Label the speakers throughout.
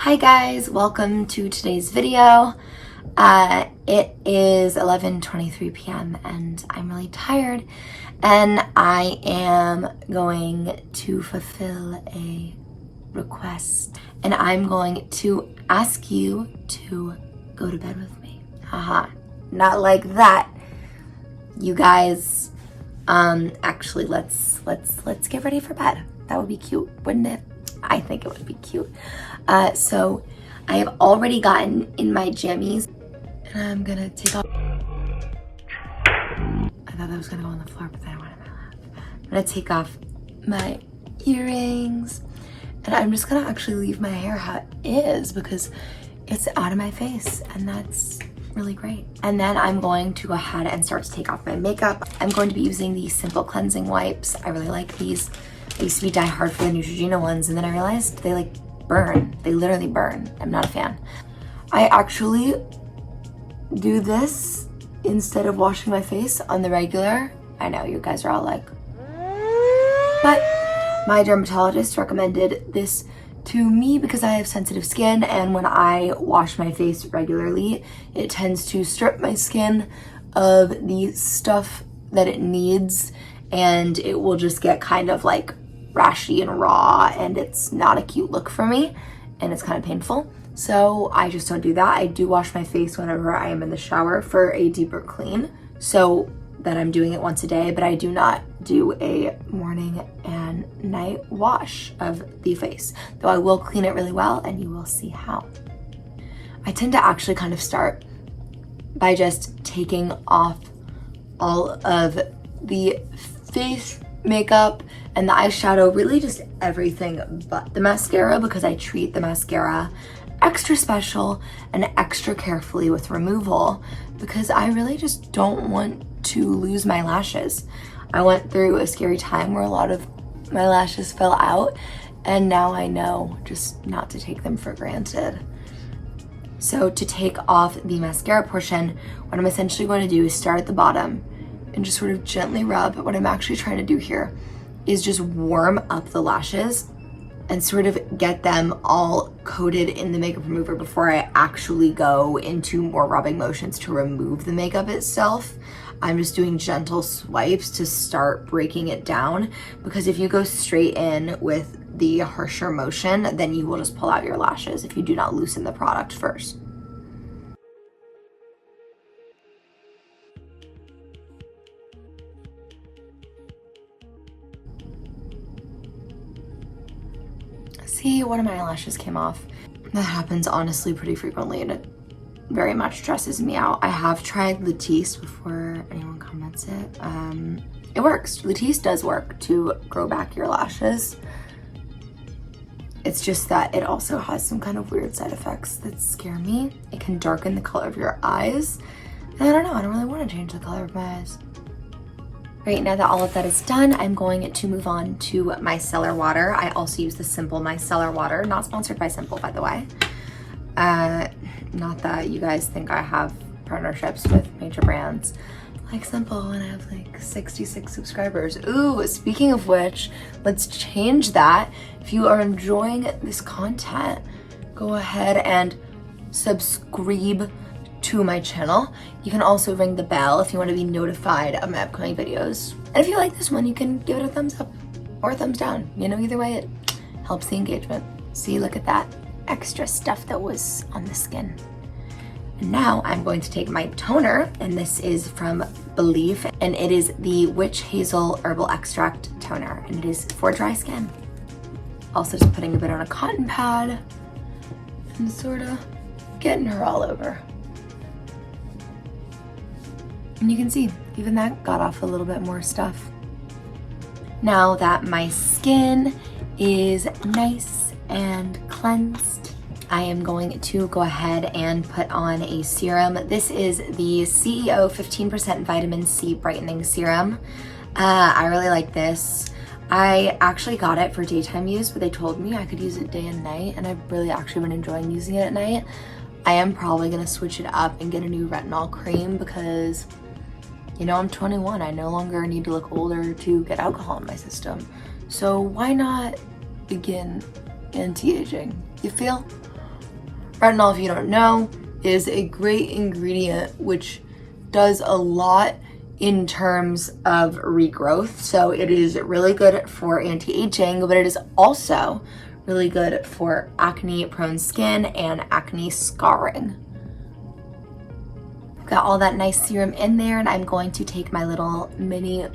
Speaker 1: Hi guys, welcome to today's video. It is 11:23 p.m. and I'm really tired and I am going to fulfill a request and I'm going to ask you to go to bed with me. Haha, not like that. You guys, actually let's get ready for bed. That would be cute, wouldn't it? I think it would be cute. So I have already gotten in my jammies and I'm gonna take off. I thought that was gonna go on the floor, but then I wanted my lap. I'm gonna take off my earrings and I'm just gonna actually leave my hair how it is because it's out of my face and that's really great. And then I'm going to go ahead and start to take off my makeup. I'm going to be using these Simple Cleansing Wipes. I really like these. I used to be diehard for the Neutrogena ones and then I realized they like burn. They literally burn. I'm not a fan. I actually do this instead of washing my face on the regular. I know you guys are all like, but my dermatologist recommended this to me because I have sensitive skin and when I wash my face regularly, it tends to strip my skin of the stuff that it needs and it will just get kind of like rashy and raw and it's not a cute look for me and it's kind of painful. So I just don't do that. I do wash my face whenever I am in the shower for a deeper clean so that I'm doing it once a day, but I do not do a morning and night wash of the face, though I will clean it really well and you will see how. I tend to actually kind of start by just taking off all of the face makeup and the eyeshadow, really just everything but the mascara because I treat the mascara extra special and extra carefully with removal because I really just don't want to lose my lashes. I went through a scary time where a lot of my lashes fell out and now I know just not to take them for granted. So to take off the mascara portion, what I'm essentially going to do is start at the bottom and just sort of gently rub. What I'm actually trying to do here is just warm up the lashes and sort of get them all coated in the makeup remover before I actually go into more rubbing motions to remove the makeup itself. I'm just doing gentle swipes to start breaking it down because if you go straight in with the harsher motion, then you will just pull out your lashes if you do not loosen the product first. See, one of my eyelashes came off. That happens honestly pretty frequently and it very much stresses me out. I have tried Latisse before anyone comments it. It works. Latisse does work to grow back your lashes. It's just that it also has some kind of weird side effects that scare me. It can darken the color of your eyes. And I don't know, I don't really want to change the color of my eyes. Right, now that all of that is done, I'm going to move on to my micellar water. I also use the Simple micellar water, not sponsored by Simple, by the way. Not that you guys think I have partnerships with major brands like Simple and I have like 66 subscribers. Ooh, speaking of which, let's change that. If you are enjoying this content, go ahead and subscribe to my channel. You can also ring the bell if you want to be notified of my upcoming videos. And if you like this one, you can give it a thumbs up or a thumbs down. You know, either way, it helps the engagement. See, look at that extra stuff that was on the skin. And now I'm going to take my toner, and this is from Belif, and it is the Witch Hazel Herbal Extract Toner, and it is for dry skin. Also just putting a bit on a cotton pad and sort of getting her all over. And you can see, even that got off a little bit more stuff. Now that my skin is nice and cleansed, I am going to go ahead and put on a serum. This is the CEO 15% Vitamin C Brightening Serum. I really like this. I actually got it for daytime use, but they told me I could use it day and night, and I've really actually been enjoying using it at night. I am probably gonna switch it up and get a new retinol cream because, you know, I'm 21. I no longer need to look older to get alcohol in my system. So why not begin anti-aging? You feel? Retinol, if you don't know, is a great ingredient which does a lot in terms of regrowth. So it is really good for anti-aging, but it is also really good for acne-prone skin and acne scarring. Got all that nice serum in there, and I'm going to take my little mini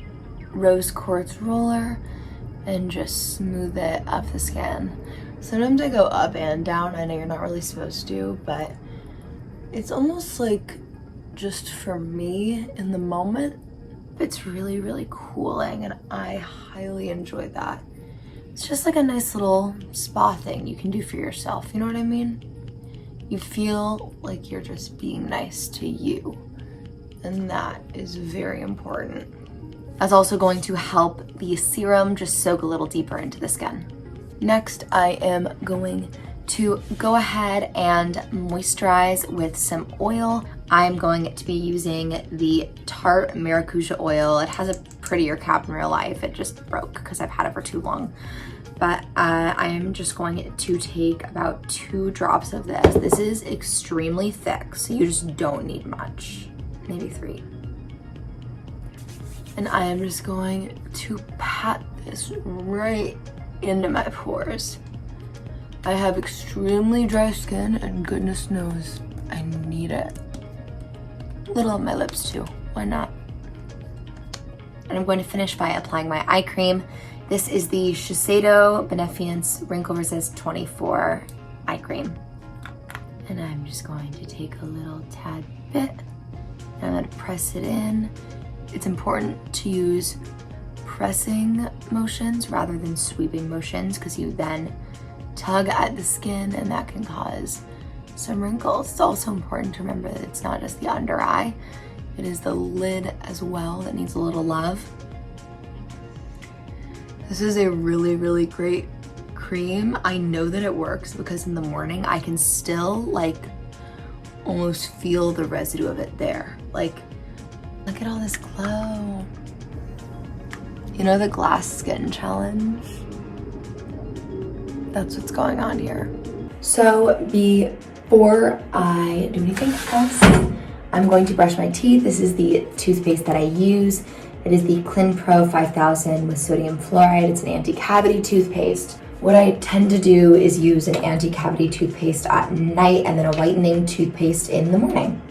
Speaker 1: rose quartz roller and just smooth it up the skin. Sometimes I go up and down. I know you're not really supposed to, but it's almost like just for me in the moment, it's really, really cooling, and I highly enjoy that. It's just like a nice little spa thing you can do for yourself, you know what I mean? You feel like you're just being nice to you, and that is very important. That's also going to help the serum just soak a little deeper into the skin. Next, I am going to go ahead and moisturize with some oil. I'm going to be using the Tarte Maracuja oil. It has a prettier cap in real life. It just broke because I've had it for too long. But I am just going to take about 2 drops of this. This is extremely thick, so you just don't need much, maybe 3. And I am just going to pat this right into my pores. I have extremely dry skin, and goodness knows I need it. A little on my lips too, why not? And I'm going to finish by applying my eye cream. This is the Shiseido Benefiance Wrinkle Resist 24 eye cream. And I'm just going to take a little tad bit, and I'm going to press it in. It's important to use pressing motions rather than sweeping motions, because you then tug at the skin and that can cause some wrinkles. It's also important to remember that it's not just the under eye, it is the lid as well that needs a little love. This is a really, really great cream. I know that it works because in the morning I can still like almost feel the residue of it there. Like, look at all this glow. You know the glass skin challenge? That's what's going on here. So before I do anything else, I'm going to brush my teeth. This is the toothpaste that I use. It is the ClinPro 5000 with sodium fluoride. It's an anti-cavity toothpaste. What I tend to do is use an anti-cavity toothpaste at night and then a whitening toothpaste in the morning.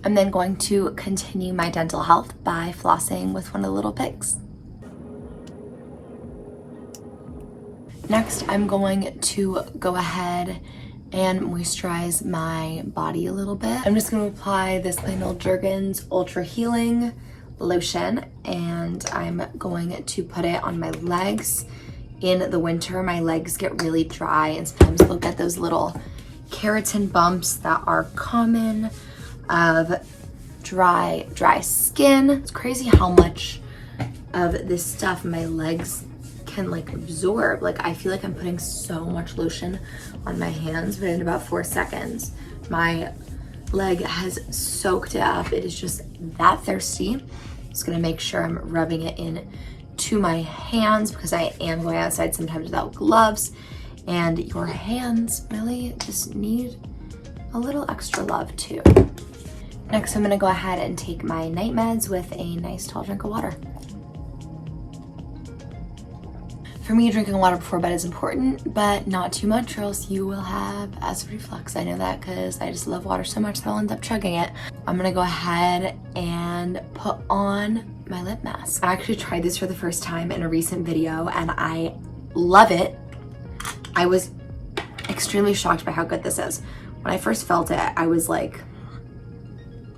Speaker 1: I'm then going to continue my dental health by flossing with one of the little pigs. Next, I'm going to go ahead and moisturize my body a little bit. I'm just going to apply this Plain Old Jergens Ultra Healing Lotion, and I'm going to put it on my legs. In the winter, my legs get really dry, and sometimes they'll get those little keratin bumps that are common of dry skin. It's crazy how much of this stuff my legs can like absorb. Like, I feel like I'm putting so much lotion on my hands, but in about 4 seconds my leg has soaked it up. It is just that thirsty. Just gonna make sure I'm rubbing it in to my hands because I am going outside sometimes without gloves, and your hands really just need a little extra love too. Next, I'm gonna go ahead and take my night meds with a nice tall drink of water. For me, drinking water before bed is important, but not too much or else you will have acid reflux. I know that because I just love water so much that I'll end up chugging it. I'm gonna go ahead and put on my lip mask. I actually tried this for the first time in a recent video and I love it. I was extremely shocked by how good this is. When I first felt it, I was like,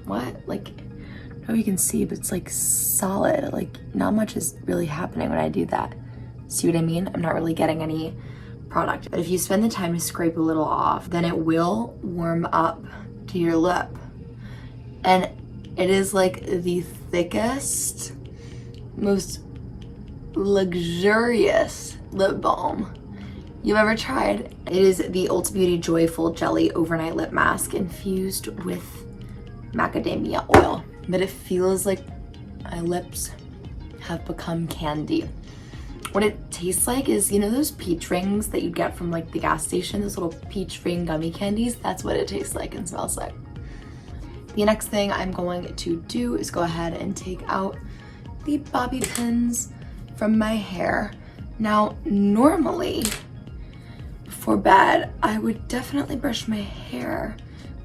Speaker 1: what? Like, I don't know if you can see, but it's like solid. Like, not much is really happening when I do that. See what I mean? I'm not really getting any product. But if you spend the time to scrape a little off, then it will warm up to your lip. And it is like the thickest, most luxurious lip balm you've ever tried. It is the Ulta Beauty Joyful Jelly Overnight Lip Mask infused with macadamia oil. but it feels like my lips have become candy. What it tastes like is, you know those peach rings that you get from like the gas station, those little peach ring gummy candies? That's what it tastes like and smells like. The next thing I'm going to do is go ahead and take out the bobby pins from my hair. Now, normally before bed, I would definitely brush my hair,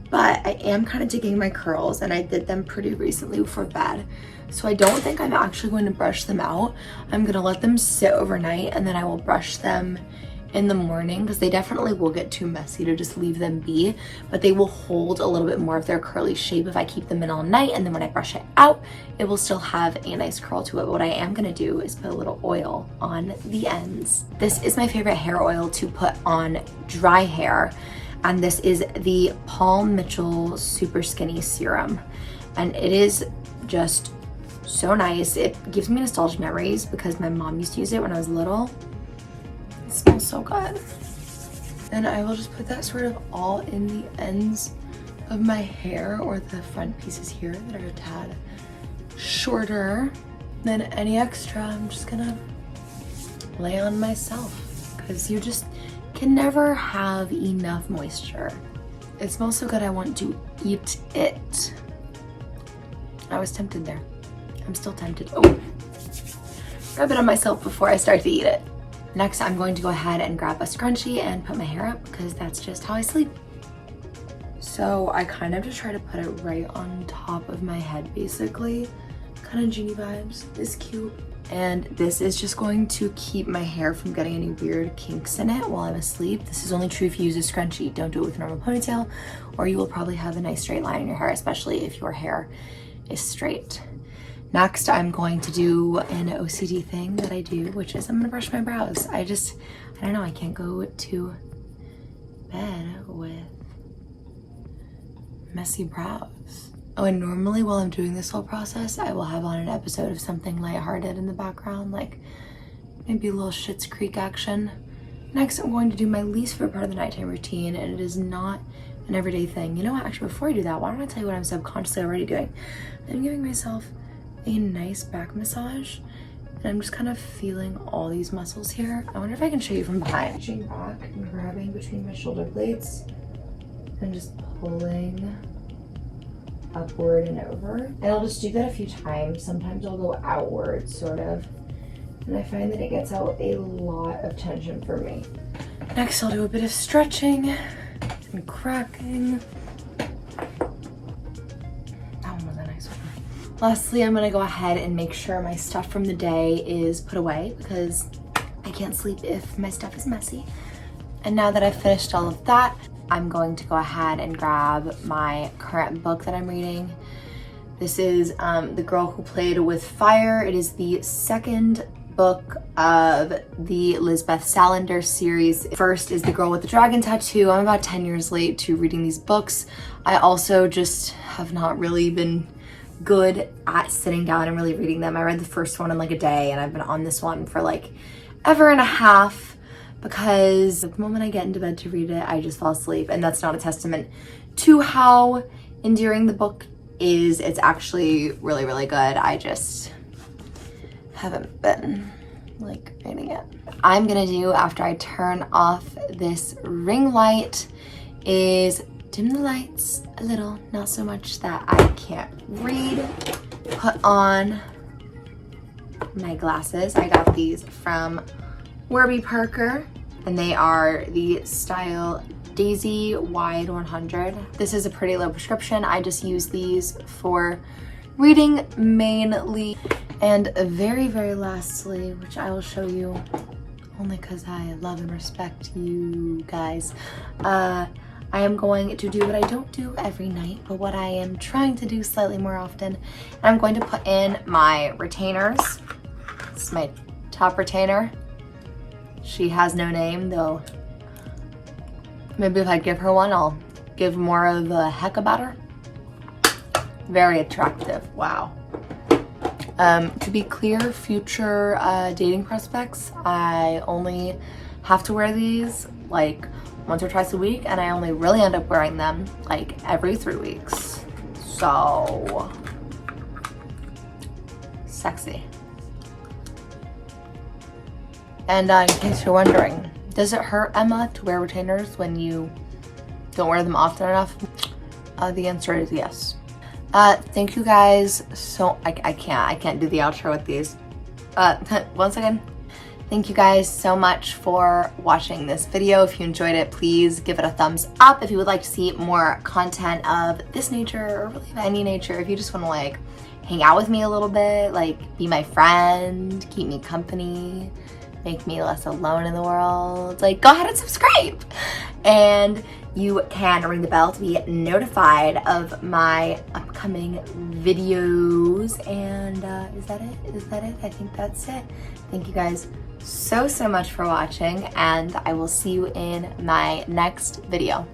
Speaker 1: but I am kind of digging my curls and I did them pretty recently before bed. So I don't think I'm actually going to brush them out. I'm gonna let them sit overnight and then I will brush them in the morning because they definitely will get too messy to just leave them be, but they will hold a little bit more of their curly shape if I keep them in all night, and then when I brush it out, it will still have a nice curl to it. But what I am gonna do is put a little oil on the ends. This is my favorite hair oil to put on dry hair, and this is the Paul Mitchell Super Skinny Serum, and it is just so nice. It gives me nostalgic memories because my mom used to use it when I was little. It smells so good. And I will just put that sort of all in the ends of my hair, or the front pieces here that are a tad shorter than any extra. I'm just gonna lay on myself because you just can never have enough moisture. It smells so good I want to eat it. I was tempted there. I'm still tempted. Oh, rub it on myself before I start to eat it. Next, I'm going to go ahead and grab a scrunchie and put my hair up because that's just how I sleep. So I kind of just try to put it right on top of my head, basically. Kind of genie vibes. It's cute. And this is just going to keep my hair from getting any weird kinks in it while I'm asleep. This is only true if you use a scrunchie. Don't do it with a normal ponytail, or you will probably have a nice straight line in your hair, especially if your hair is straight. Next, I'm going to do an OCD thing that I do, which is I'm gonna brush my brows. I don't know, I can't go to bed with messy brows. Oh, and normally while I'm doing this whole process, I will have on an episode of something lighthearted in the background, like maybe a little Schitt's Creek action. Next, I'm going to do my least favorite part of the nighttime routine, and it is not an everyday thing. You know what, actually, before I do that, why don't I tell you what I'm subconsciously already doing? I'm giving myself a nice back massage, and I'm just kind of feeling all these muscles here. I wonder if I can show you from behind. Reaching back and grabbing between my shoulder blades and just pulling upward and over. And I'll just do that a few times. Sometimes I'll go outward, sort of, and I find that it gets out a lot of tension for me. Next, I'll do a bit of stretching and cracking. Lastly, I'm gonna go ahead and make sure my stuff from the day is put away because I can't sleep if my stuff is messy. And now that I've finished all of that, I'm going to go ahead and grab my current book that I'm reading. This is The Girl Who Played with Fire. It is the second book of the Lisbeth Salander series. First is The Girl with the Dragon Tattoo. I'm about 10 years late to reading these books. I also just have not really been good at sitting down and really reading them. I read the first one in like a day, and I've been on this one for like ever and a half because the moment I get into bed to read it, I just fall asleep. And that's not a testament to how endearing the book is. It's actually really, really good. I just haven't been like reading it. I'm gonna do, after I turn off this ring light, is dim the lights a little, not so much that I can't read. Put on my glasses. I got these from Warby Parker, and they are the Style Daisy Wide 100. This is a pretty low prescription. I just use these for reading mainly. And very, very lastly, which I will show you only because I love and respect you guys, I am going to do what I don't do every night, but what I am trying to do slightly more often. And I'm going to put in my retainers. This is my top retainer. She has no name, though. Maybe if I give her one, I'll give more of a heck about her. Very attractive, wow. To be clear, future dating prospects, I only have to wear these like once or twice a week, and I only really end up wearing them like every 3 weeks. So sexy. And in case you're wondering, does it hurt, Emma, to wear retainers when you don't wear them often enough? The answer is yes. Thank you guys so, I can't do the outro with these. Once again, thank you guys so much for watching this video. If you enjoyed it, please give it a thumbs up. If you would like to see more content of this nature, or really of any nature, if you just want to like hang out with me a little bit, like be my friend, keep me company, make me less alone in the world, like go ahead and subscribe. And you can ring the bell to be notified of my upcoming videos. And is that it? Is that it? I think that's it. Thank you guys so much for watching, and I will see you in my next video.